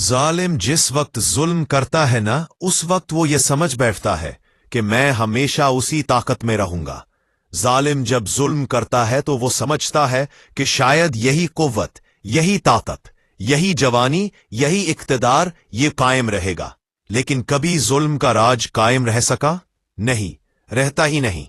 जालिम जिस वक्त जुल्म करता है ना, उस वक्त वो ये समझ बैठता है कि मैं हमेशा उसी ताकत में रहूंगा। जालिम जब जुल्म करता है तो वो समझता है कि शायद यही कुव्वत, यही ताकत, यही जवानी, यही इक्तदार ये कायम रहेगा। लेकिन कभी जुल्म का राज कायम रह सका? नहीं, रहता ही नहीं।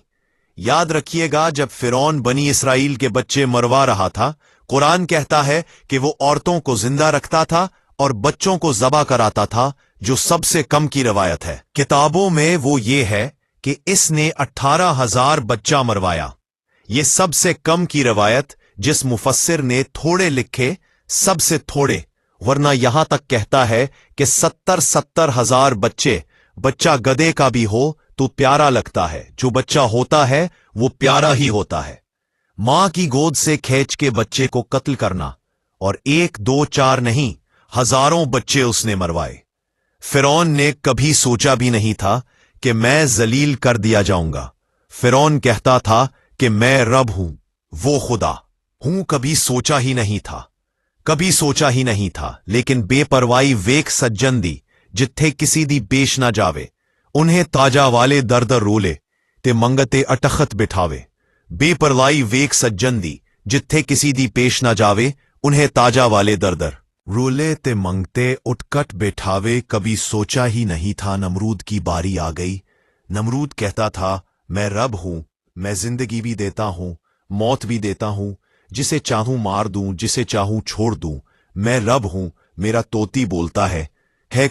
याद रखिएगा, जब फिरौन बनी इसराइल के बच्चे मरवा रहा था, कुरान कहता है कि वो औरतों को जिंदा रखता था और बच्चों को ज़बा कराता था, जो सबसे कम की रवायत है। किताबों में वो ये है कि इसने 18,000 बच्चा मरवाया। ये सबसे कम की रवायत जिस मुफस्सिर ने थोड़े लिखे, सबसे थोड़े, वरना यहां तक कहता है कि 70 हजार बच्चे। बच्चा गधे का भी हो तो प्यारा लगता है, जो बच्चा होता है वो प्यारा ही होता है। मां की गोद से खींच के बच्चे को कत्ल करना, और 1, 2, 4 नहीं, हजारों बच्चे उसने मरवाए। फिरौन ने कभी सोचा भी नहीं था कि मैं जलील कर दिया जाऊंगा। फिरौन कहता था कि मैं रब हूं, वो खुदा हूं। कभी सोचा ही नहीं था, कभी सोचा ही नहीं था। लेकिन बेपरवाही वेख सज्जन दी, जिथे किसी दी पेश ना जावे। उन्हें ताजा वाले दर दर रोले ते मंगते अटखत बिठावे। बेपरवाही वेख सज्जन दी, जिथे किसी दी पेश ना जावे। उन्हें ताजा वाले दर दर रोले ते मंगते उठकट बैठावे। कभी सोचा ही नहीं था नमरूद की बारी आ गई। नमरूद कहता था, मैं रब हूं, मैं जिंदगी भी देता हूं, मौत भी देता हूं, जिसे चाहूं मार दूं, जिसे चाहूं छोड़ दूं। मैं रब हूं, मेरा तोती बोलता है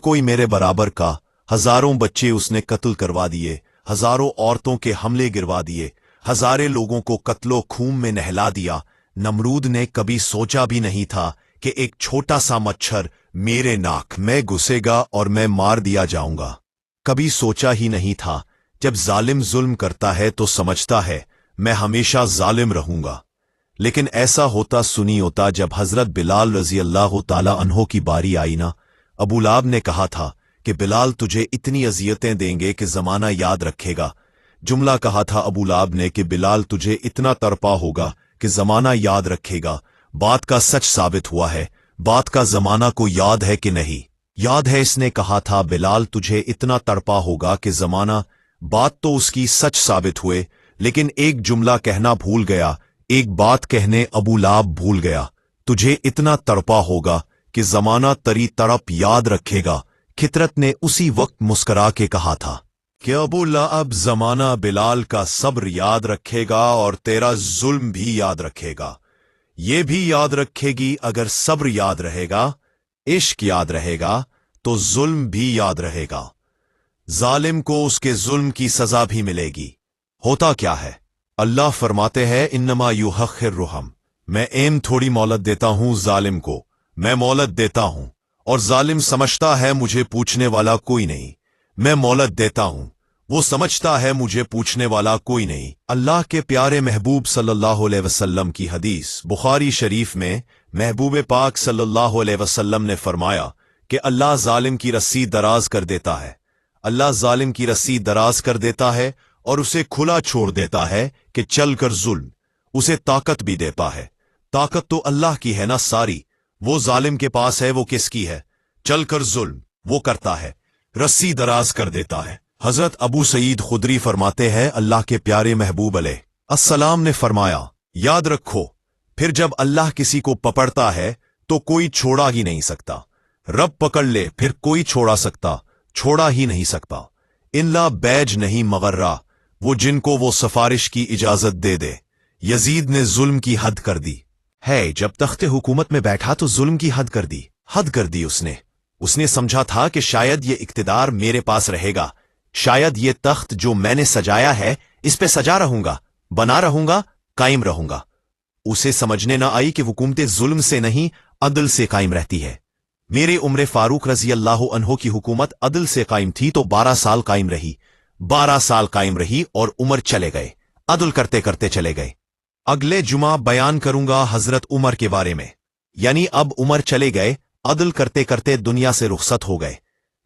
कोई मेरे बराबर का। हजारों बच्चे उसने कत्ल करवा दिए, हजारों औरतों के हमले गिरवा दिए, हजारे लोगों को कत्लो खून में नहला दिया। नमरूद ने कभी सोचा भी नहीं था कि एक छोटा सा मच्छर मेरे नाक में घुसेगा और मैं मार दिया जाऊंगा। कभी सोचा ही नहीं था। जब जालिम जुल्म करता है तो समझता है मैं हमेशा जालिम रहूंगा। लेकिन ऐसा होता सुनी होता जब हजरत बिलाल रजी अल्लाह ताला अन्हो की बारी आई ना। अबू लाब ने कहा था कि बिलाल तुझे इतनी अजियतें देंगे कि जमाना याद रखेगा। जुमला कहा था अबू लाब ने कि बिलाल तुझे इतना तरपा होगा कि जमाना याद रखेगा। बात का सच साबित हुआ है। बात का जमाना को याद है कि नहीं? याद है। इसने कहा था बिलाल तुझे इतना तड़पा होगा कि जमाना। बात तो उसकी सच साबित हुए, लेकिन एक जुमला कहना भूल गया। एक बात कहने अबू लाब भूल गया। तुझे इतना तड़पा होगा कि जमाना तरी तड़प याद रखेगा। फितरत ने उसी वक्त मुस्करा के कहा था कि अबू लाब जमाना बिलाल का सब्र याद रखेगा और तेरा जुल्म भी याद रखेगा। ये भी याद रखेगी। अगर सब्र याद रहेगा, इश्क याद रहेगा, तो जुल्म भी याद रहेगा। जालिम को उसके जुल्म की सजा भी मिलेगी। होता क्या है? अल्लाह फरमाते हैं इन्नमा युअख्खिरुहुम, मैं एम थोड़ी मोहलत देता हूं जालिम को, मैं मोहलत देता हूं। और जालिम समझता है मुझे पूछने वाला कोई नहीं। मैं मोहलत देता हूं, वो समझता है मुझे पूछने वाला कोई नहीं। अल्लाह के प्यारे महबूब सल्लल्लाहु अलैहि वसल्लम की हदीस बुखारी शरीफ में महबूब पाक सल्लल्लाहु अलैहि वसल्लम ने फरमाया कि अल्लाह जालिम की रस्सी दराज कर देता है। अल्लाह जालिम की रस्सी दराज कर देता है और उसे खुला छोड़ देता है कि चल कर जुल्म। उसे ताकत भी देता है। ताकत तो अल्लाह की है ना सारी, वो जालिम के पास है, वो किसकी है? चल कर जुल्म वो करता है, रस्सी दराज कर देता है। हजरत अबू सईद खुदरी फरमाते हैं अल्लाह के प्यारे महबूब अलैहिस्सलाम ने फरमाया, याद रखो, फिर जब अल्लाह किसी को पकड़ता है तो कोई छोड़ा ही नहीं सकता। रब पकड़ ले फिर कोई छोड़ा ही नहीं सकता। इल्ला बैज नहीं मगर्रा, वो जिनको वो सिफारिश की इजाजत दे दे। यजीद ने जुल्म की हद कर दी है। जब तख्ते हुकूमत में बैठा तो जुल्म की हद कर दी उसने समझा था कि शायद ये इक्तिदार मेरे पास रहेगा, शायद ये तख्त जो मैंने सजाया है इस पे सजा रहूंगा, बना रहूंगा, कायम रहूंगा। उसे समझने ना आई कि हुकूमत जुल्म से नहीं, अदल से कायम रहती है। मेरे उम्र फारूक रजी अल्लाह अन्हो की हुकूमत अदल से कायम थी तो 12 साल कायम रही। 12 साल कायम रही और उमर चले गए, अदल करते करते चले गए। अगले जुमा बयान करूंगा हजरत उमर के बारे में। यानी अब उमर चले गए, अदल करते करते दुनिया से रुखसत हो गए।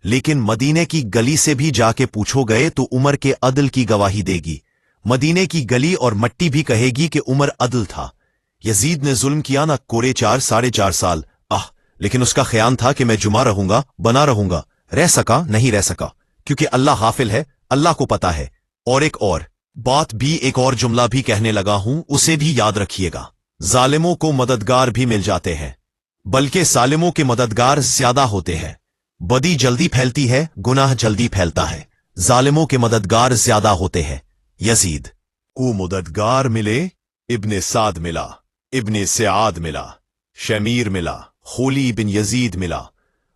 लेकिन मदीने की गली से भी जाके पूछो गए तो उमर के अदल की गवाही देगी। मदीने की गली और मट्टी भी कहेगी कि उमर अदल था। यजीद ने जुल्म किया ना, कोरे 4 साढ़े 4 साल। लेकिन उसका ख्याल था कि मैं जुमा रहूंगा, बना रहूंगा। रह सका नहीं रह सका, क्योंकि अल्लाह गाफिल है, अल्लाह को पता है। और एक और बात भी, एक और जुमला भी कहने लगा हूं, उसे भी याद रखिएगा। जालिमों को मददगार भी मिल जाते हैं, बल्कि सालिमों के मददगार ज्यादा होते हैं। बदी जल्दी फैलती है, गुनाह जल्दी फैलता है। जालिमों के मददगार ज्यादा होते हैं। यजीद को मददगार मिले, इब्ने साद मिला, इब्ने सआद मिला, शमीर मिला, खोली बिन यजीद मिला।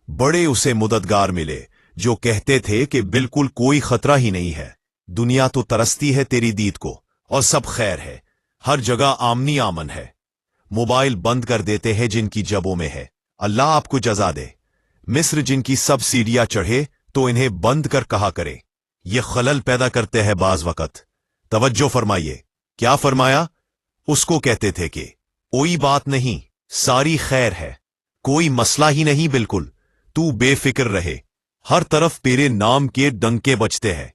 बड़े उसे मददगार मिले जो कहते थे कि बिल्कुल कोई खतरा ही नहीं है, दुनिया तो तरसती है तेरी दीद को, और सब खैर है, हर जगह आमनी आमन है। मोबाइल बंद कर देते हैं जिनकी जबों में है, अल्लाह आपको जजा दे। मिस्र जिनकी सब सीढ़ियां चढ़े तो इन्हें बंद कर कहा करे। ये खलल पैदा करते हैं बाज वक़्त। तवज्जो फरमाइए, क्या फरमाया? उसको कहते थे कि कोई बात नहीं, सारी खैर है, कोई मसला ही नहीं, बिल्कुल तू बेफिक्र रहे, हर तरफ तेरे नाम के डंके बजते हैं।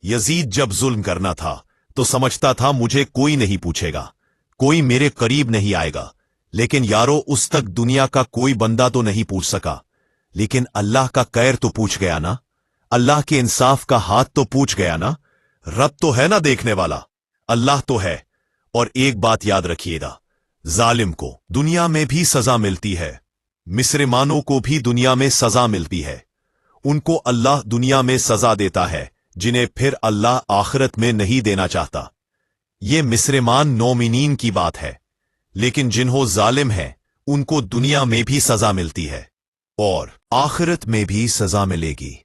यजीद जब जुल्म करना था तो समझता था मुझे कोई नहीं पूछेगा, कोई मेरे करीब नहीं आएगा। लेकिन यारो, उस तक दुनिया का कोई बंदा तो नहीं पूछ सका, लेकिन अल्लाह का कैर तो पूछ गया ना, अल्लाह के इंसाफ का हाथ तो पूछ गया ना। रब तो है ना देखने वाला, अल्लाह तो है। और एक बात याद रखिएगा, जालिम को दुनिया में भी सजा मिलती है, मिस्रमानों को भी दुनिया में सजा मिलती है। उनको अल्लाह दुनिया में सजा देता है जिन्हें फिर अल्लाह आखिरत में नहीं देना चाहता। ये मिस्रमान नौमिनीन की बात है, लेकिन जिन्हों जालिम है उनको दुनिया में भी सजा मिलती है और आखिरत में भी सजा मिलेगी।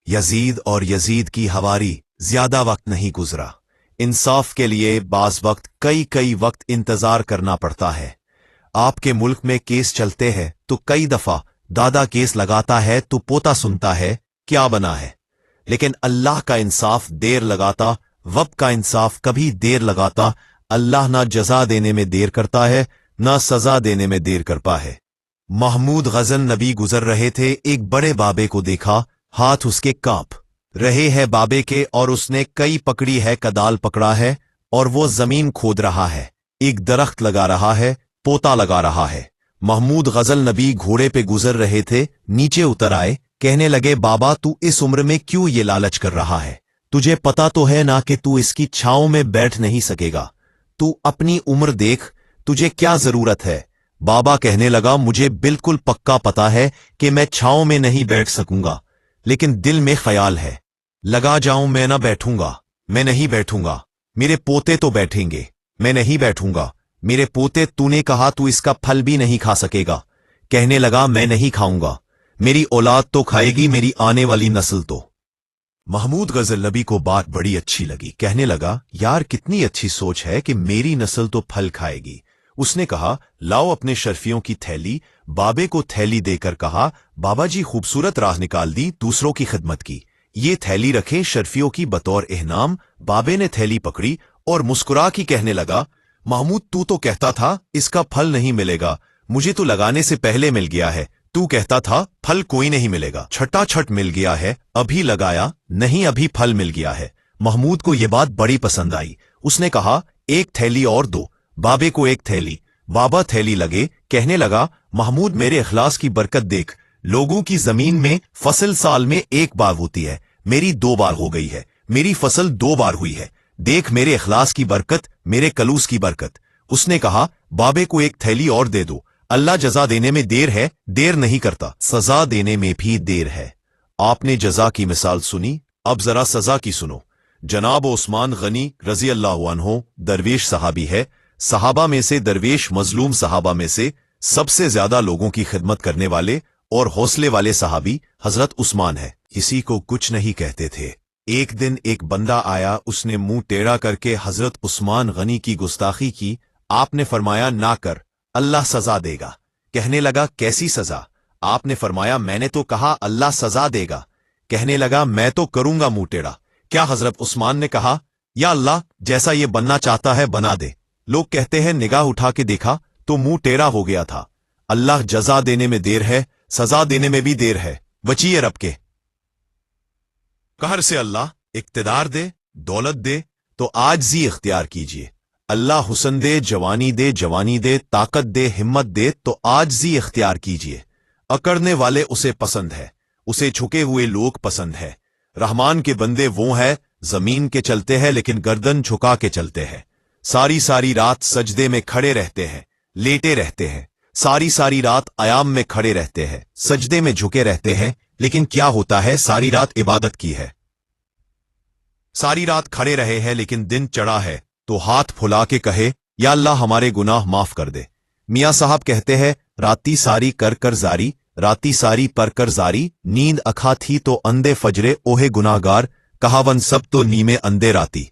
यजीद और यजीद की हवारी ज्यादा वक्त नहीं गुजरा। इंसाफ के लिए बाज वक्त कई वक्त इंतजार करना पड़ता है। आपके मुल्क में केस चलते हैं तो कई दफा दादा केस लगाता है तो पोता सुनता है, क्या बना है। लेकिन अल्लाह का इंसाफ देर लगाता, वक्त का इंसाफ कभी देर लगाता। अल्लाह ना जजा देने में देर करता है, ना सजा देने में देर करता है। महमूद गजन नबी गुजर रहे थे, एक बड़े बाबे को देखा, हाथ उसके कांप रहे हैं बाबे के, और उसने कई पकड़ी है, कदाल पकड़ा है और वो जमीन खोद रहा है, एक दरख्त लगा रहा है, पोता लगा रहा है। महमूद गजल नबी घोड़े पे गुजर रहे थे, नीचे उतर आए, कहने लगे, बाबा तू इस उम्र में क्यों ये लालच कर रहा है? तुझे पता तो है ना कि तू इसकी छांव में बैठ नहीं सकेगा। तू अपनी उम्र देख, तुझे क्या जरूरत है? बाबा कहने लगा, मुझे बिल्कुल पक्का पता है कि मैं छांव में नहीं बैठ सकूंगा, लेकिन दिल में ख्याल है, लगा जाऊं मैं ना बैठूंगा, मैं नहीं बैठूंगा, मेरे पोते तो बैठेंगे, मैं नहीं बैठूंगा, मेरे पोते, तूने कहा तू इसका फल भी नहीं खा सकेगा। कहने लगा, मैं नहीं खाऊंगा, मेरी औलाद तो खाएगी, मेरी आने वाली नस्ल तो। महमूद गजल नबी को बात बड़ी अच्छी लगी, कहने लगा, यार कितनी अच्छी सोच है कि मेरी नस्ल तो फल खाएगी। उसने कहा, लाओ अपने शर्फियों की थैली। बाबे को थैली देकर कहा, बाबा जी खूबसूरत राह निकाल दी दूसरों की खिदमत की, ये थैली रखें शर्फियों की बतौर एहनाम। बाबे ने थैली पकड़ी और मुस्कुरा की कहने लगा, महमूद तू तो कहता था इसका फल नहीं मिलेगा, मुझे तो लगाने से पहले मिल गया है। तू कहता था फल कोई नहीं मिलेगा, छटा छट मिल गया है, अभी लगाया नहीं, अभी फल मिल गया है। महमूद को यह बात बड़ी पसंद आई। उसने कहा, एक थैली और दो। बाबे को एक थैली। बाबा थैली लगे, कहने लगा, महमूद मेरे इखलास की बरकत देख, लोगों की जमीन में फसल साल में एक बार होती है, मेरी 2 बार हो गई है, मेरी फसल 2 बार हुई है, देख मेरे इखलास की बरकत, मेरे कलूस की बरकत। उसने कहा, बाबे को एक थैली और दे दो, अल्लाह जजा देने में देर है, देर नहीं करता, सजा देने में भी देर है। आपने जजा की मिसाल सुनी, अब जरा सजा की सुनो। जनाब उस्मान गनी रजी अल्लाह अन्हो दरवेश सहाबी है, सहाबा में से दरवेश मजलूम सहाबा में से सबसे ज्यादा लोगों की खिदमत करने वाले और हौसले वाले सहाबी हजरत उस्मान है। किसी को कुछ नहीं कहते थे। एक दिन एक बंदा आया, उसने मुंह टेढ़ा करके हजरत उस्मान गनी की गुस्ताखी की। आपने फरमाया, ना कर, अल्लाह सजा देगा। कहने लगा, कैसी सजा? आपने फरमाया, मैंने तो कहा अल्लाह सजा देगा। कहने लगा, मैं तो करूंगा मुंह टेढ़ा। क्या? हजरत उस्मान ने कहा, या अल्लाह जैसा ये बनना चाहता है बना दे। लोग कहते हैं निगाह उठा के देखा तो मुंह टेढ़ा हो गया था। अल्लाह जजा देने में देर है, सजा देने में भी देर है। बचिए रब के कहर से। अल्लाह इक्तिदार दे, दौलत दे तो आजजी इख्तियार कीजिए। अल्लाह हुस्न दे, जवानी दे, जवानी दे, ताकत दे, हिम्मत दे तो आजजी इख्तियार कीजिए। अकड़ने वाले उसे पसंद है, उसे झुके हुए लोग पसंद है। रहमान के बंदे वो है जमीन के चलते हैं लेकिन गर्दन झुका के चलते हैं। सारी सारी रात सजदे में खड़े रहते हैं, लेटे रहते हैं। सारी सारी रात आयाम में खड़े रहते हैं, सजदे में झुके रहते हैं। लेकिन क्या होता है, सारी रात इबादत की है, सारी रात खड़े रहे हैं, लेकिन दिन चढ़ा है तो हाथ फुला के कहे या अल्लाह हमारे गुनाह माफ कर दे। मियां साहब कहते हैं, राती सारी कर कर जारी, राती सारी पर कर जारी, नींद अखा थी तो अंधे फजरे ओहे गुनाहगार, कहावन सब तो नीमे अंधे राती।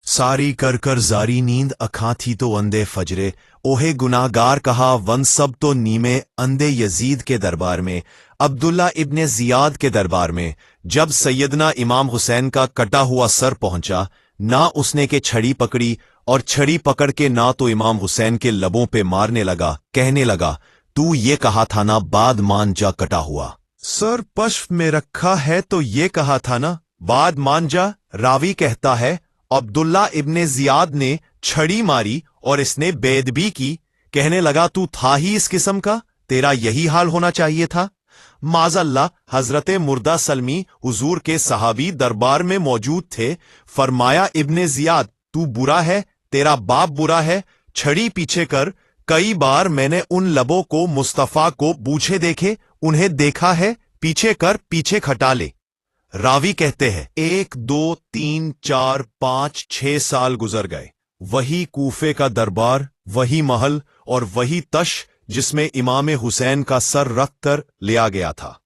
सारी कर कर जारी, नींद अखा थी तो अंधे फजरे ओहे गुनाहगार, कहा वन सब तो नीमे अंधे। यजीद के दरबार में, अब्दुल्ला इब्ने जियाद के दरबार में जब सैयदना इमाम हुसैन का कटा हुआ सर पहुंचा, ना उसने के छड़ी पकड़ी और छड़ी पकड़ के ना तो इमाम हुसैन के लबों पे मारने लगा, कहने लगा तू ये कहा था ना बाद मान जा कटा हुआ सर पश्फ में रखा है, तो ये कहा था ना बाद मान जा। रावी कहता है अब्दुल्ला इब्ने जियाद ने छड़ी मारी और इसने बेदबी की, कहने लगा तू था ही इस किस्म का, तेरा यही हाल होना चाहिए था। माज़अल्लाह हजरते मुर्दा सलमी हुजूर के सहाबी दरबार में मौजूद थे। फरमाया इब्ने जियाद तू बुरा है, तेरा बाप बुरा है, छड़ी पीछे कर। कई बार मैंने उन लबों को मुस्तफा को बूझे देखे, उन्हें देखा है, पीछे कर, पीछे खटा ले। रावी कहते हैं 1 2 3 4 5 6 साल गुजर गए। वही कूफे का दरबार, वही महल और वही तश जिसमें इमाम हुसैन का सर रख कर लिया गया था।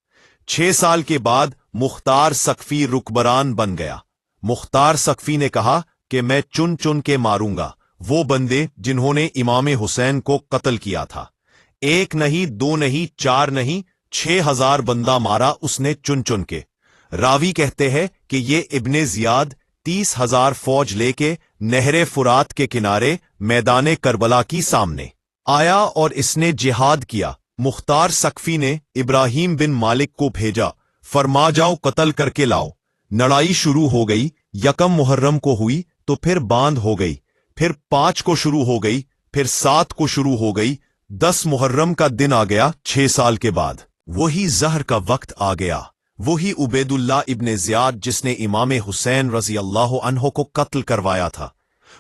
6 साल के बाद मुख्तार सकफी रुकबरान बन गया। मुख्तार सकफी ने कहा कि मैं चुन चुन के मारूंगा वो बंदे जिन्होंने इमाम हुसैन को कत्ल किया था। 1 नहीं 2 नहीं 4 नहीं 6000 बंदा मारा उसने चुन चुन के। रावी कहते हैं कि ये इब्ने जियाद 30,000 फौज लेके नहरे फुरात के किनारे मैदाने करबला की सामने आया और इसने जिहाद किया। मुख्तार सकफी ने इब्राहिम बिन मालिक को भेजा, फरमा जाओ कत्ल करके लाओ। लड़ाई शुरू हो गई, यकम मुहर्रम को हुई तो फिर बांध हो गई, फिर 5 को शुरू हो गई, फिर 7 को शुरू हो गई, 10 मुहर्रम का दिन आ गया। 6 साल के बाद वही जहर का वक्त आ गया। वही उबैदुल्ला इब्ने जियाद जिसने इमाम हुसैन रजी अल्लाह अन्हो को कत्ल करवाया था,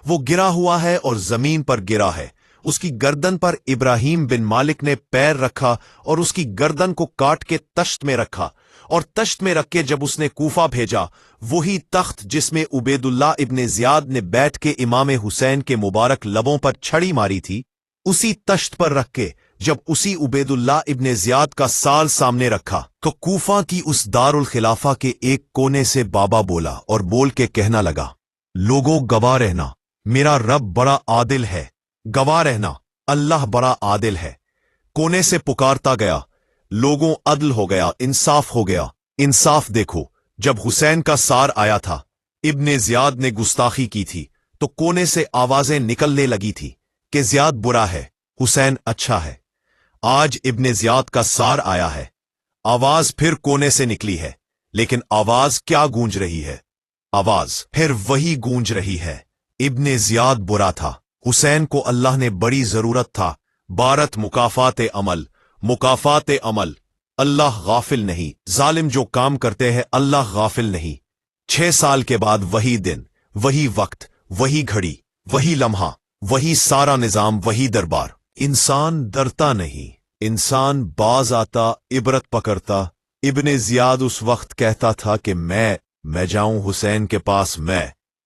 वो गिरा हुआ है और जमीन पर गिरा है। उसकी गर्दन पर इब्राहिम बिन मालिक ने पैर रखा और उसकी गर्दन को काट के तश्त में रखा, और तश्त में रख के जब उसने कूफा भेजा, वही तख्त जिसमें उबैदुल्ला इब्ने जियाद ने बैठ के इमाम हुसैन के मुबारक लबों पर छड़ी मारी थी, उसी तश्त पर रख के जब उसी उबैदुल्ला इब्ने जियाद का साल सामने रखा, तो कूफा की उस दारुल खिलाफा के एक कोने से बाबा बोला और बोल के कहना लगा, लोगों गवाह रहना, मेरा रब बड़ा आदिल है। गवाह रहना, अल्लाह बड़ा आदिल है। कोने से पुकारता गया, लोगों अदल हो गया, इंसाफ हो गया, इंसाफ देखो। जब हुसैन का सार आया था, इब्ने जियाद ने गुस्ताखी की थी, तो कोने से आवाजें निकलने लगी थी कि जियाद बुरा है, हुसैन अच्छा है। आज इब्ने जियाद का सार आया है, आवाज फिर कोने से निकली है, लेकिन आवाज क्या गूंज रही है? आवाज फिर वही गूंज रही है, इब्ने जियाद बुरा था, हुसैन को अल्लाह ने बड़ी जरूरत था। बारत मुकाफात अमल, मुकाफात अमल, अल्लाह गाफिल नहीं। जालिम जो काम करते हैं अल्लाह गाफिल नहीं। 6 साल के बाद वही दिन, वही वक्त, वही घड़ी, वही लम्हा, वही सारा निजाम, वही दरबार। इंसान डरता नहीं, इंसान बाज आता, इबरत पकड़ता। इब्ने जियाद उस वक्त कहता था कि मैं जाऊं हुसैन के पास,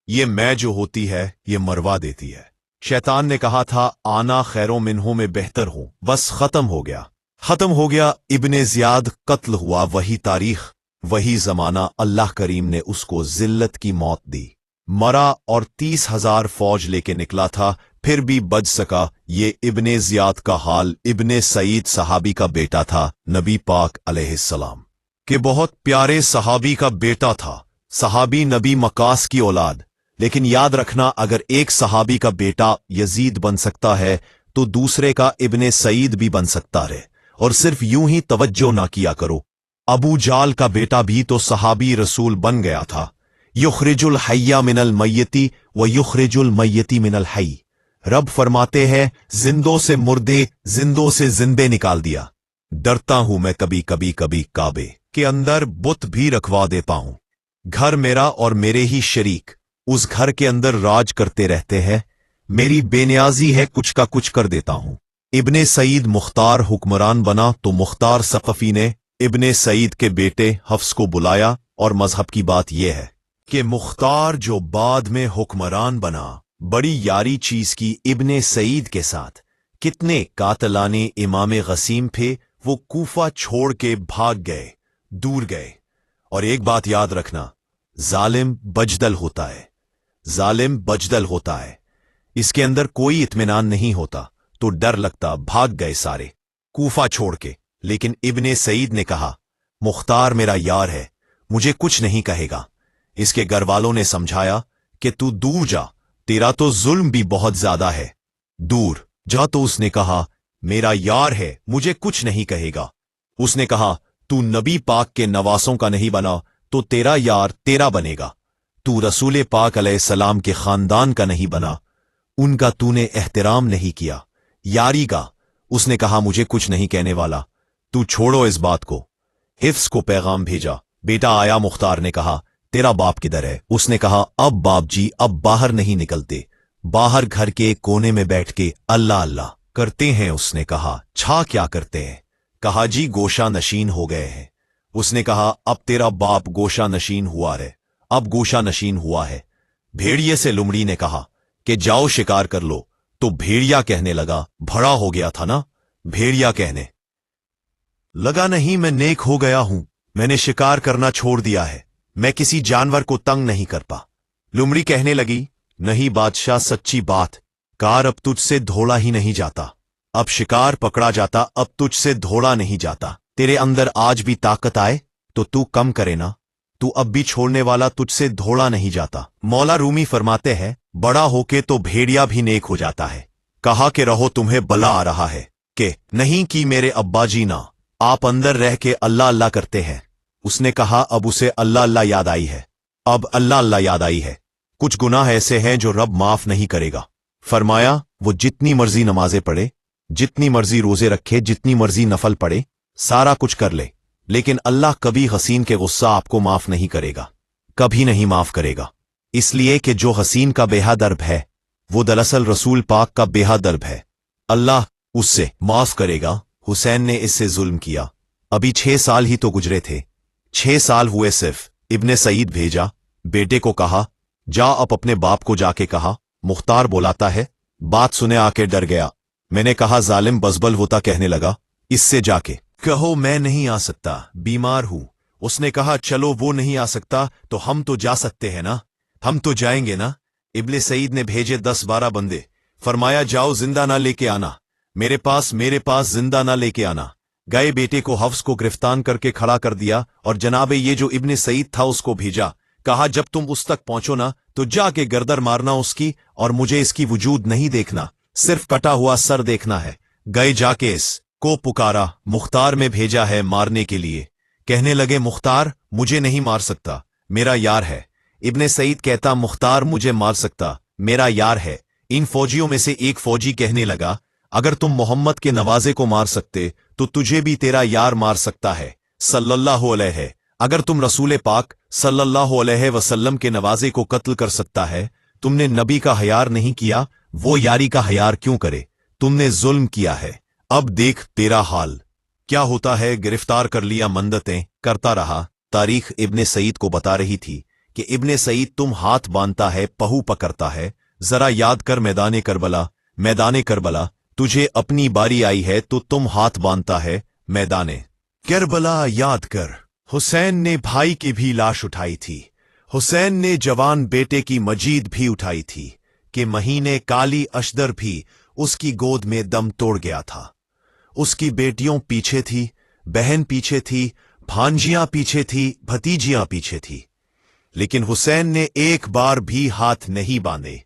ये मैं जो होती है ये मरवा देती है। शैतान ने कहा था आना खैरों मिन्हों में बेहतर हूं, बस खत्म हो गया, खत्म हो गया। इब्ने जियाद कत्ल हुआ, वही तारीख, वही जमाना। अल्लाह करीम ने उसको जिल्लत की मौत दी, मरा और 30,000 फौज लेके निकला था, फिर भी बच सका। ये इब्ने जियाद का हाल इब्ने सईद सहाबी का बेटा था, नबी पाक अलैहिस्सलाम के बहुत प्यारे सहाबी का बेटा था। सहाबी नबी मकास की औलाद। लेकिन याद रखना, अगर एक सहाबी का बेटा यजीद बन सकता है तो दूसरे का इब्ने सईद भी बन सकता है। और सिर्फ यूं ही तवज्जो ना किया करो, अबू जाल का बेटा भी तो सहाबी रसूल बन गया था। युखरिजुल हय्या मिनल मय्यती व युखरिजुल मय्यती मिनल हय्य। रब फरमाते हैं जिंदों से मुर्दे, जिंदों से जिंदे निकाल दिया। डरता हूं मैं कभी काबे के अंदर बुत भी रखवा देता हूं। घर मेरा और मेरे ही शरीक उस घर के अंदर राज करते रहते हैं। मेरी बेनियाजी है, कुछ का कुछ कर देता हूं। इब्ने सईद मुख्तार हुक्मरान बना तो मुख्तार सकफी ने इब्ने सईद के बेटे हफ्स को बुलाया, और मजहब की बात यह है कि मुख्तार जो बाद में हुक्मरान बना, बड़ी यारी चीज की इब्ने सईद के साथ। कितने कातलाने इमाम गसीम थे, वो कूफा छोड़ के भाग गए, दूर गए। और एक बात याद रखना, जालिम बजदल होता है, जालिम बजदल होता है। इसके अंदर कोई इत्मीनान नहीं होता, तो डर लगता, भाग गए सारे कूफा छोड़ के। लेकिन इब्ने सईद ने कहा, मुख्तार मेरा यार है, मुझे कुछ नहीं कहेगा। इसके घर वालों ने समझाया कि तू दूर जा, तेरा तो जुल्म भी बहुत ज्यादा है, दूर जा। तो उसने कहा, मेरा यार है, मुझे कुछ नहीं कहेगा। उसने कहा, तू नबी पाक के नवासों का नहीं बना तो तेरा यार तेरा बनेगा। तू रसूल पाक अलैहिस्सलाम के खानदान का नहीं बना, उनका तूने एहतराम नहीं किया, यारी का। उसने कहा, मुझे कुछ नहीं कहने वाला, तू छोड़ो इस बात को। हिफ्स को पैगाम भेजा, बेटा आया। मुख्तार ने कहा, तेरा बाप किधर है? उसने कहा, अब बाप जी अब बाहर नहीं निकलते, बाहर घर के कोने में बैठ के अल्लाह अल्लाह करते हैं। उसने कहा, छा क्या करते हैं? कहा, जी गोशा नशीन हो गए हैं। उसने कहा, अब तेरा बाप गोशा नशीन हुआ है, अब गोशा नशीन हुआ है। भेड़िए से लुमड़ी ने कहा कि जाओ शिकार कर लो, तो भेड़िया कहने लगा, भड़ा हो गया था ना। भेड़िया कहने लगा, नहीं मैं नेक हो गया हूं, मैंने शिकार करना छोड़ दिया है, मैं किसी जानवर को तंग नहीं कर पा। लुमड़ी कहने लगी, नहीं बादशाह सच्ची बात, कार अब तुझसे धोड़ा ही नहीं जाता, अब शिकार पकड़ा जाता, अब तुझसे धोड़ा नहीं जाता। तेरे अंदर आज भी ताकत आए तो तू कम करे ना, तू अब भी छोड़ने वाला, तुझसे धोड़ा नहीं जाता। मौला रूमी फरमाते हैं, बड़ा होके तो भेड़िया भी नेक हो जाता है। कहा कि रहो, तुम्हें बला आ रहा है कि नहीं कि मेरे अब्बा जी ना, आप अंदर रह के अल्लाह अल्लाह करते हैं। उसने कहा, अब उसे अल्लाह अल्लाह याद आई है, अब अल्लाह अल्लाह याद आई है। कुछ गुनाह ऐसे हैं जो रब माफ नहीं करेगा। फरमाया, वो जितनी मर्जी नमाजें पढ़े, जितनी मर्जी रोजे रखे, जितनी मर्जी नफल पढ़े, सारा कुछ कर ले, लेकिन अल्लाह कभी हसीन के गुस्सा आपको माफ नहीं करेगा, कभी नहीं माफ करेगा। इसलिए कि जो हसीन का बेहदर्ब है, वो दरअसल रसूल पाक का बेहदर्ब है, अल्लाह उससे माफ करेगा। हुसैन ने इससे जुल्म किया, अभी 6 साल ही तो गुजरे थे, 6 साल हुए सिर्फ। इब्ने सईद भेजा, बेटे को कहा, जा अब अपने बाप को जाके कहा, मुख्तार बुलाता है। बात सुने आके डर गया। मैंने कहा, जालिम बजबल होता, कहने लगा, इससे जाके कहो मैं नहीं आ सकता, बीमार हूं। उसने कहा, चलो वो नहीं आ सकता तो हम तो जा सकते हैं ना, हम तो जाएंगे ना। इब्ने सईद ने भेजे 10-12 बंदे, फरमाया, जाओ जिंदा ना लेके आना, मेरे पास जिंदा ना लेके आना। गए, बेटे को हफ्स को गिरफ्तार करके खड़ा कर दिया, और जनाबे ये जो इब्ने सईद था उसको भेजा। कहा, जब तुम उस तक पहुंचो ना तो जाके गर्दन मारना उसकी, और मुझे इसकी वजूद नहीं देखना, सिर्फ कटा हुआ सर देखना है। गए, जाके इस को पुकारा, मुख्तार में भेजा है मारने के लिए। कहने लगे, मुख्तार मुझे नहीं मार सकता, मेरा यार है। इब्ने सईद कहता, मुख्तार मुझे मार सकता, मेरा यार है। इन फौजियों में से एक फौजी कहने लगा, अगर तुम मोहम्मद के नवाजे को मार सकते तो तुझे भी तेरा यार मार सकता है सल्लल्लाहु अलैहि। अगर तुम रसूल पाक सल्लल्लाहु अलैहि वसल्लम के नवाजे को कत्ल कर सकता है, तुमने नबी का हयार नहीं किया, वो यारी का हयार क्यों करे? तुमने जुल्म किया है, अब देख तेरा हाल क्या होता है। गिरफ्तार कर लिया, मंदतें करता रहा। तारीख इब्ने सईद को बता रही थी कि इब्ने सईद तुम हाथ बांधता है, पहू पकड़ता है, जरा याद कर मैदाने करबला, तुझे अपनी बारी आई है तो तुम हाथ बांधता है, मैदाने करबला याद कर। हुसैन ने भाई की भी लाश उठाई थी, हुसैन ने जवान बेटे की मजीद भी उठाई थी कि महीने काली अशदर भी उसकी गोद में दम तोड़ गया था। उसकी बेटियों पीछे थी, बहन पीछे थी, भांजियां पीछे थी, भतीजियां पीछे थी, लेकिन हुसैन ने एक बार भी हाथ नहीं बांधे।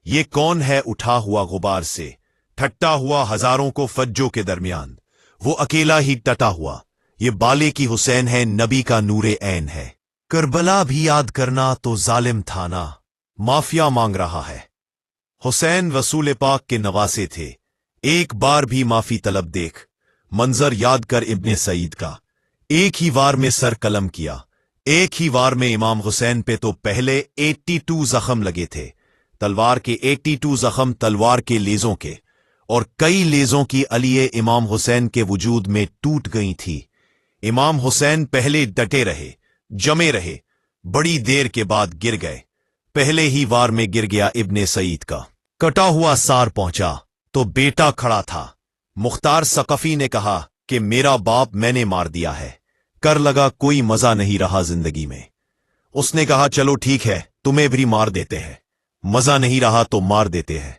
ये कौन है उठा हुआ गुबार से ठट्टा हुआ हजारों को फज्जों के दरमियान, वो अकेला ही टटा हुआ। ये बाले की हुसैन है, नबी का नूरे ऐन है। करबला भी याद करना तो जालिम था ना, माफिया मांग रहा है। हुसैन रसूल पाक के नवासे थे, एक बार भी माफी तलब देख, मंजर याद कर इब्ने सईद का। एक ही वार में सर कलम किया। एक ही वार में इमाम हुसैन पे तो पहले 82 जख्म लगे थे। तलवार के 82 जख्म तलवार के लेजों के, और कई लेजों की अलिये इमाम हुसैन के वजूद में टूट गई थी। इमाम हुसैन पहले डटे रहे, जमे रहे, बड़ी देर के बाद गिर गए। पहले ही वार में गिर गया इब्ने सईद का। कटा हुआ सार पहुंचा तो बेटा खड़ा था। मुख्तार सकफी ने कहा कि मेरा बाप मैंने मार दिया है। कर लगा कोई मजा नहीं रहा जिंदगी में। उसने कहा चलो ठीक है, तुम्हें भी मार देते हैं। मजा नहीं रहा तो मार देते हैं।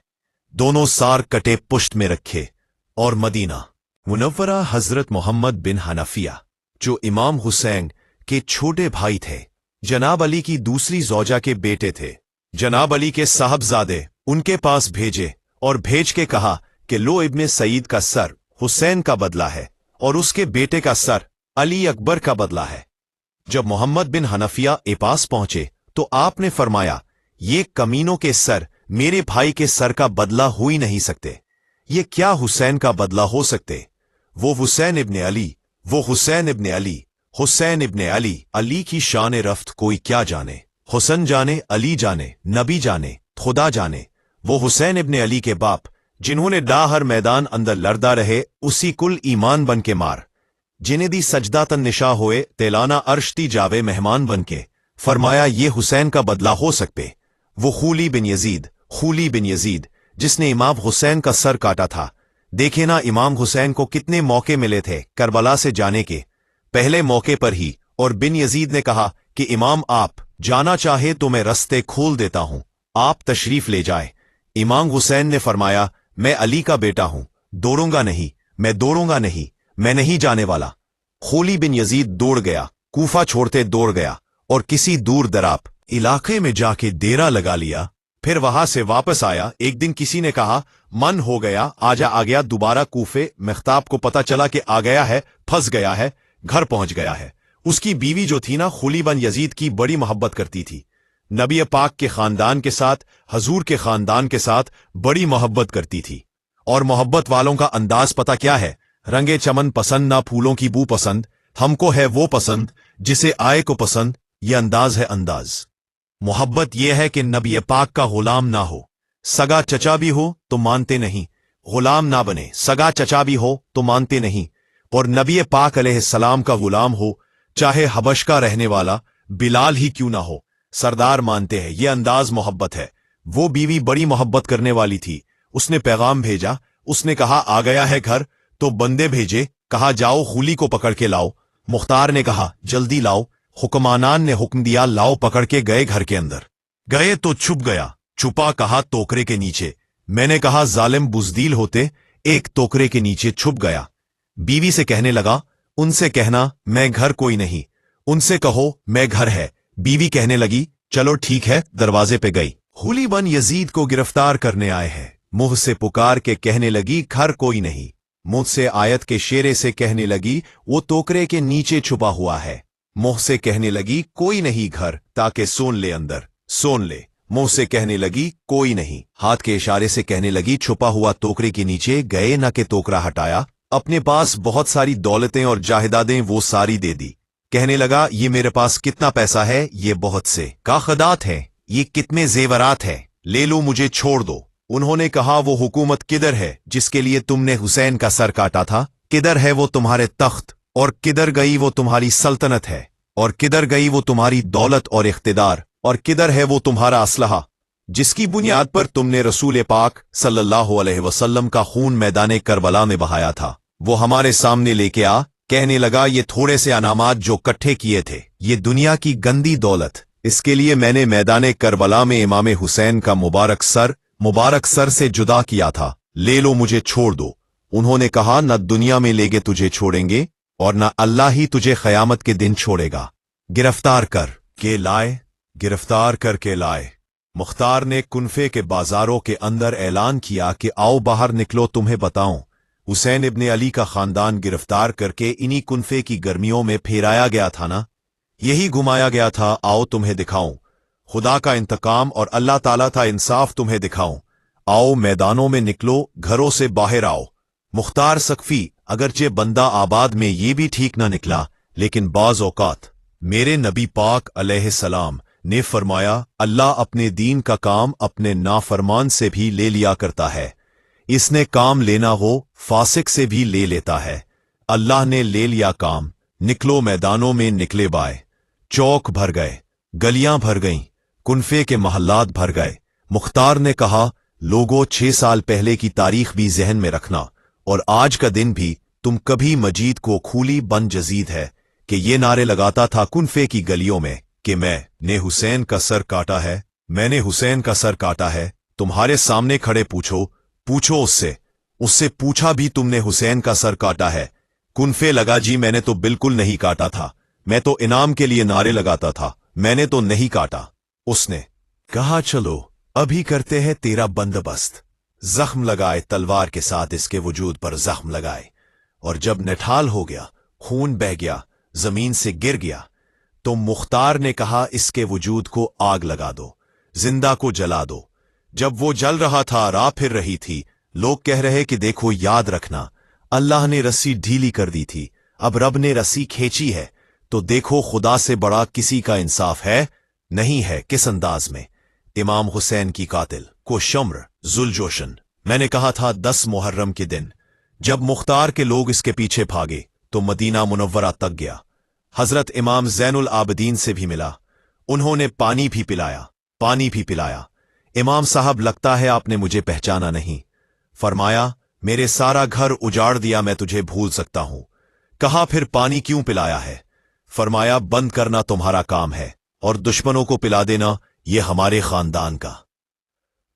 दोनों सार कटे पुश्त में रखे और मदीना मुनव्वरा हजरत मोहम्मद बिन हनफिया, जो इमाम हुसैन के छोटे भाई थे, जनाब अली की दूसरी जौजा के बेटे थे, जनाब अली के साहबजादे उनके पास भेजे और भेज के कहा कि लो इब्ने सईद का सर हुसैन का बदला है और उसके बेटे का सर अली अकबर का बदला है। जब मोहम्मद बिन हनफिया ए पास पहुंचे तो आपने फरमाया, ये कमीनों के सर मेरे भाई के सर का बदला हो ही नहीं सकते। ये क्या हुसैन का बदला हो सकते? वो हुसैन इब्ने अली, वो हुसैन इब्ने अली, हुसैन इब्ने अली। अली की शान रफ्त कोई क्या जाने। हुसैन जाने, अली जाने, नबी जाने, खुदा जाने। वो हुसैन इब्ने अली के बाप, जिन्होंने डाहर मैदान अंदर लड़दा रहे, उसी कुल ईमान बन के मार, जिन्हें दी सजदा तन निशा होए, तेलाना अर्शती जावे मेहमान बन के। फरमाया ये हुसैन का बदला हो सकते। वो खूली बिन यजीद, खूली बिन यजीद, जिसने इमाम हुसैन का सर काटा था। देखे ना इमाम हुसैन को कितने मौके मिले थे करबला से जाने के, पहले मौके पर ही। और बिन यजीद ने कहा कि इमाम आप जाना चाहे तो मैं रस्ते खोल देता हूं, आप तशरीफ ले जाए। इमाम हुसैन ने फरमाया मैं अली का बेटा हूं, दौड़ूंगा नहीं, मैं दौड़ूंगा नहीं, मैं नहीं जाने वाला। खूली बिन यजीद दौड़ गया, कूफा छोड़ते दौड़ गया और किसी दूर दराप इलाके में जाके डेरा लगा लिया। फिर वहां से वापस आया। एक दिन किसी ने कहा मन हो गया, आजा आ गया दोबारा कूफे। मेख्ताब को पता चला कि आ गया है, फंस गया है, घर पहुंच गया है। उसकी बीवी जो थी ना, खूली बिन यजीद की बड़ी मोहब्बत करती थी। नबी पाक के खानदान के साथ, हजूर के खानदान के साथ बड़ी मोहब्बत करती थी। और मोहब्बत वालों का अंदाज पता क्या है? रंगे चमन पसंद ना फूलों की बू पसंद, हमको है वो पसंद जिसे आए को पसंद। ये अंदाज है अंदाज। मोहब्बत यह है कि नबी पाक का गुलाम ना हो। सगा चचा भी हो तो मानते नहीं, गुलाम ना बने। सगा चचा भी हो तो मानते नहीं, और नबी पाक अलैहिस्सलाम का गुलाम हो, चाहे हबश का रहने वाला बिलाल ही क्यों ना हो, सरदार मानते हैं। ये अंदाज मोहब्बत है। वो बीवी बड़ी मोहब्बत करने वाली थी। उसने पैगाम भेजा, उसने कहा आ गया है घर। तो बंदे भेजे, कहा जाओ खूली को पकड़ के लाओ। मुख्तार ने कहा जल्दी लाओ। हुक्मानान ने हुक्म दिया, लाओ। पकड़ के गए घर के अंदर। गए तो छुप गया, छुपा कहा टोकरे के नीचे। मैंने कहा जालिम बुजदील होते, एक टोकरे के नीचे छुप गया। बीवी से कहने लगा, उनसे कहना मैं घर कोई नहीं, उनसे कहो मैं घर है। बीवी कहने लगी चलो ठीक है। दरवाजे पे गई। खूली बिन यजीद को गिरफ्तार करने आए हैं। मुंह से पुकार के कहने लगी घर कोई नहीं। मुंह से आयत के शेरे से कहने लगी वो टोकरे के नीचे छुपा हुआ है। मुंह से कहने लगी कोई नहीं घर, ताकि सोन ले अंदर, सोन ले। मुंह से कहने लगी कोई नहीं, हाथ के इशारे से कहने लगी छुपा हुआ टोकरे के नीचे। गए ना के टोकरा हटाया, अपने पास बहुत सारी दौलतें और जायदादें वो सारी दे दी। कहने लगा ये मेरे पास कितना पैसा है, ये बहुत से कागजात है, ये कितने जेवरात है, ले लो, मुझे छोड़ दो। उन्होंने कहा वो हुकूमत किधर है जिसके लिए तुमने हुसैन का सर काटा था? किधर है वो तुम्हारे तख्त, और किधर गई वो तुम्हारी सल्तनत है, और किधर गई वो तुम्हारी दौलत और इख्तिदार, और किधर है वो तुम्हारा असलहा जिसकी बुनियाद पर तुमने रसूल पाक सल्लल्लाहु अलैहि वसल्लम का खून मैदान करबला में बहाया था? वो हमारे सामने लेके आ। कहने लगा ये थोड़े से अनामात जो इकट्ठे किए थे, ये दुनिया की गंदी दौलत, इसके लिए मैंने मैदान करबला में इमाम हुसैन का मुबारक सर से जुदा किया था। ले लो, मुझे छोड़ दो। उन्होंने कहा न दुनिया में लेके तुझे छोड़ेंगे और न अल्लाह ही तुझे क़यामत के दिन छोड़ेगा। गिरफ्तार कर के लाए, गिरफ्तार करके लाए। मुख्तार ने कुनफे के बाजारों के अंदर ऐलान किया कि आओ बाहर निकलो, तुम्हें बताऊं। हुसैन इब्ने अली का खानदान गिरफ्तार करके इन्हीं कुनफे की गर्मियों में फेराया गया था ना, यही घुमाया गया था। आओ तुम्हें दिखाऊं खुदा का इंतकाम और अल्लाह ताला का इंसाफ तुम्हें दिखाऊं। आओ मैदानों में निकलो, घरों से बाहर आओ, मुख्तार सकफी, अगरचे बंदा आबाद में ये भी ठीक ना निकला, लेकिन बाज औकात मेरे नबी पाक अलैहिस्सलाम ने फरमाया, अल्लाह अपने दीन का काम अपने नाफरमान से भी ले लिया करता है। इसने काम लेना हो फासिक से भी ले लेता है। अल्लाह ने ले लिया काम, निकलो मैदानों में निकले बाय, चौक भर गए, गलियां भर गईं, कुनफे के महल्लात भर गए। मुख्तार ने कहा, लोगों 6 साल पहले की तारीख भी जहन में रखना, और आज का दिन भी। तुम कभी मजीद को खूली बन जजीद है कि ये नारे लगाता था कुनफे की गलियों में कि मैंने हुसैन का सर काटा है, मैंने हुसैन का सर काटा है। तुम्हारे सामने खड़े पूछो उससे पूछा भी तुमने हुसैन का सर काटा है? कुनफे लगा, जी मैंने तो बिल्कुल नहीं काटा था, मैं तो इनाम के लिए नारे लगाता था, मैंने तो नहीं काटा। उसने कहा, चलो अभी करते हैं तेरा बंदोबस्त। जख्म लगाए, तलवार के साथ इसके वजूद पर जख्म लगाए, और जब निठाल हो गया, खून बह गया, जमीन से गिर गया, तो मुख्तार ने कहा, इसके वजूद को आग लगा दो, जिंदा को जला दो। जब वो जल रहा था, राह फिर रही थी, लोग कह रहे कि देखो, याद रखना अल्लाह ने रस्सी ढीली कर दी थी, अब रब ने रस्सी खींची है, तो देखो खुदा से बड़ा किसी का इंसाफ है नहीं है। किस अंदाज में इमाम हुसैन की कातिल को शम्र जुलजोशन। मैंने कहा था 10 मुहर्रम के दिन जब मुख्तार के लोग इसके पीछे भागे तो मदीना मुनव्वरा तक गया। हजरत इमाम ज़ैनुल आबिदीन से भी मिला, उन्होंने पानी भी पिलाया। इमाम साहब, लगता है आपने मुझे पहचाना नहीं। फरमाया, मेरे सारा घर उजाड़ दिया, मैं तुझे भूल सकता हूं। कहा, फिर पानी क्यों पिलाया है? फरमाया, बंद करना तुम्हारा काम है और दुश्मनों को पिला देना ये हमारे खानदान का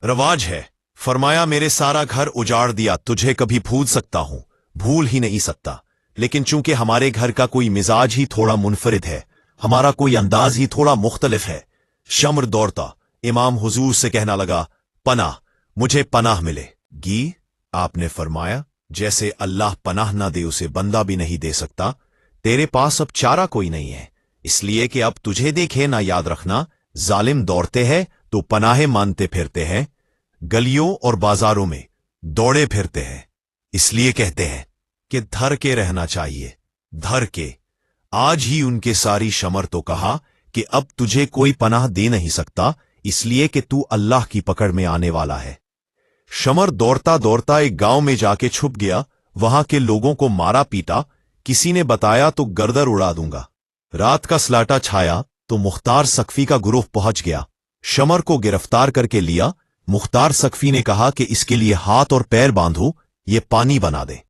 रवाज है। फरमाया, मेरे सारा घर उजाड़ दिया, तुझे कभी भूल सकता हूं? भूल ही नहीं सकता, लेकिन चूंकि हमारे घर का कोई मिजाज ही थोड़ा मुनफरिद है, हमारा कोई अंदाज ही थोड़ा मुख्तलिफ है। शम्र दौड़ता इमाम हुजूर से कहना लगा, पनाह, मुझे पनाह मिलेगी। आपने फरमाया, जैसे अल्लाह पनाह ना दे उसे बंदा भी नहीं दे सकता, तेरे पास अब चारा कोई नहीं है, इसलिए कि अब तुझे देखे ना, याद रखना, जालिम दौड़ते हैं तो पनाहे मानते फिरते हैं, गलियों और बाजारों में दौड़े फिरते हैं, इसलिए कहते हैं कि धर के रहना चाहिए, धर के। आज ही उनके सारी शमर तो कहा कि अब तुझे कोई पनाह दे नहीं सकता, इसलिए कि तू अल्लाह की पकड़ में आने वाला है। शमर दौड़ता दौड़ता एक गांव में जाके छुप गया, वहां के लोगों को मारा पीटा, किसी ने बताया तो गर्दन उड़ा दूंगा। रात का सलाटा छाया तो मुख्तार सकफी का ग्रुप पहुंच गया, शमर को गिरफ्तार करके लिया। मुख्तार सकफी ने कहा कि इसके लिए हाथ और पैर बांधो, ये पानी बना दे।